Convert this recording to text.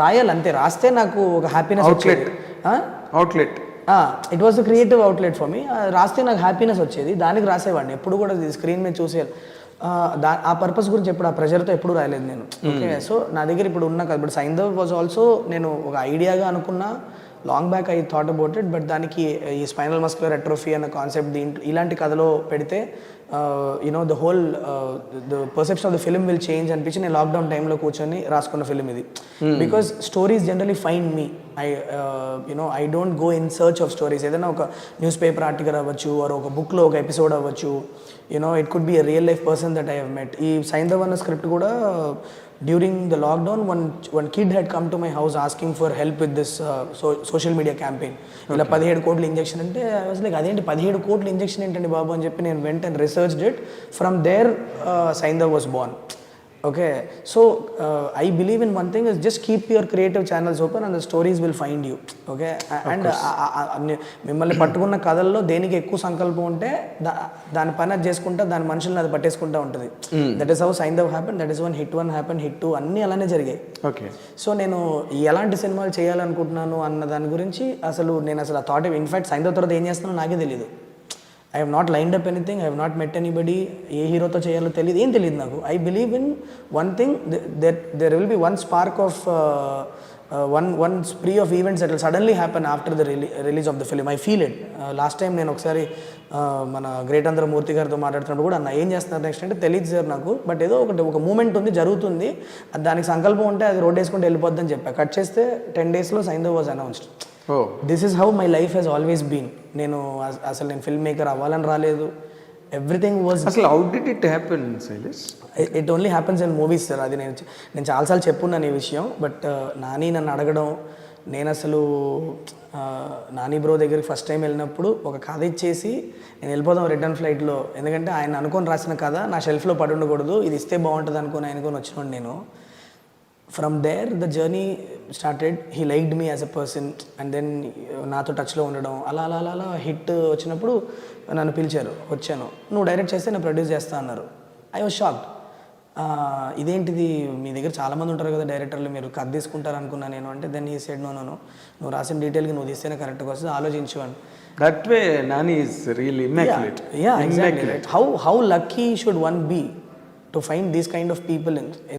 రాయాలి అంతే. రాస్తే నాకు ఒక happiness outlet. It was the creative outlet for me. రాస్తే నాకు హ్యాపీనెస్ వచ్చేది, దానికి రాసేవాడిని. ఎప్పుడు కూడా స్క్రీన్ మీద చూసేయాలి. ఆ పర్పస్ గురించి ఎప్పుడు ఆ ప్రెషర్తో ఎప్పుడు రాయలేదు నేను. ఓకే, సో నా దగ్గర ఇప్పుడు ఉన్న కదా, ఇప్పుడు సైంధవ్ వాజ్ ఆల్సో నేను ఒక ఐడియాగా అనుకున్నా. Long back I thought about it, but దానికి ఈ స్పైనల్ మస్కులర్ అట్రోఫీ అన్న కాన్సెప్ట్ దీంట్లో ఇలాంటి కథలో పెడితే you know the whole the perception of the film will change అనిపించి నేను లాక్డౌన్ టైంలో కూర్చొని రాసుకున్న ఫిల్మ్ ఇది. Because stories generally find me. I don't go in search of stories. ఏదైనా ఒక న్యూస్ పేపర్ ఆర్టికల్ అవ్వచ్చు, ఆర్ ఒక బుక్లో ఒక ఎపిసోడ్ అవ్వచ్చు, it could be a real life person that I have met. ఈ సైంధవ్ అన్న స్క్రిప్ట్ కూడా during the lockdown one kid had come to my house asking for help with this social media campaign. ఇలా 17 కోట్ల injection అంటే I was like, అదేంటి 17 కోట్ల injection ఏంటండి బాబు అని చెప్పి నేను went and researched it. From there Saindhav was born. Okay, so I believe in one thing is just keep your creative channels open and the stories will find you. Okay, and మిమ్మల్ని పట్టుకున్న కథల్లో దేనికి ఎక్కువ సంకల్పం ఉంటే దాని పని అది చేసుకుంటా, దాని మనుషులను అది పట్టేసుకుంటా ఉంటుంది. That is how Saindhav happen. That is one hit 1 happen, hit 2 అన్నీ అలానే జరిగాయి. ఓకే, సో నేను ఎలాంటి సినిమాలు చేయాలనుకుంటున్నాను అన్న దాని గురించి నేను ఆ థాట్, ఇన్ఫాక్ట్ సైంధవ్ తర్వాత ఏం చేస్తున్నానో నాకే తెలియదు. I have not lined up anything, I have not met anybody. ఏ హీరోతో చేయాలో తెలియదు, ఏం తెలియదు నాకు. I believe in one thing, there will be one spark of one spree of events that will suddenly happen after the release of the film. I feel it. Last time నేను ఒకసారి మన గ్రేట్ ఆంధ్ర మూర్తి గారితో మాట్లాడుతున్నప్పుడు కూడా అన్న ఏం చేస్తున్నారు next అంటే తెలియదు సార్ నాకు, బట్ ఏదో ఒక మూమెంట్ ఉంది, జరుగుతుంది, దానికి సంకల్పం ఉంటే అది రోడ్ వేసుకుంటే వెళ్ళిపోద్దని చెప్పా. కట్ చేస్తే 10 daysలో Saindhav was announced. This is how my life has always been. నేను ఫిల్మ్ మేకర్ అవ్వాలని రాలేదు. ఎవ్రీథింగ్ వాజ్ అసలు how did it happen Shailesh? It only happens in movies sir. అది నేను చాలాసార్లు చెప్పున్నాను ఈ విషయం. బట్ నాని నన్ను అడగడం, నేను అసలు నాని బ్రో దగ్గరికి ఫస్ట్ టైం వెళ్ళినప్పుడు ఒక కథ ఇచ్చేసి నేను వెళ్ళిపోదాం రిటర్న్ ఫ్లైట్లో, ఎందుకంటే ఆయన అనుకొని రాసిన కథ నా షెల్ఫ్లో పడి ఉండకూడదు, ఇది ఇస్తే బాగుంటుంది అనుకొని వచ్చినాడు నేను. From there the journey started. He liked me as a person and then నాతో టచ్లో ఉండడం, అలా అలా అలా అలా హిట్ వచ్చినప్పుడు నన్ను పిలిచారు, వచ్చాను. నువ్వు డైరెక్ట్ చేస్తే నేను ప్రొడ్యూస్ చేస్తా అన్నారు. I was shocked. ఇదేంటిది, మీ దగ్గర చాలామంది ఉంటారు కదా డైరెక్టర్లు, మీరు కథ తీసుకుంటారు అనుకున్నా నేను. అంటే దెన్ హీ సెడ్, నో నువ్వు రాసిన డీటెయిల్కి నువ్వు తీస్తేనే కరెక్ట్గా వస్తుంది, ఆలోచించు అని. That way Nani is really Immaculate. Yeah, exactly. How lucky should one be to find these kind of people in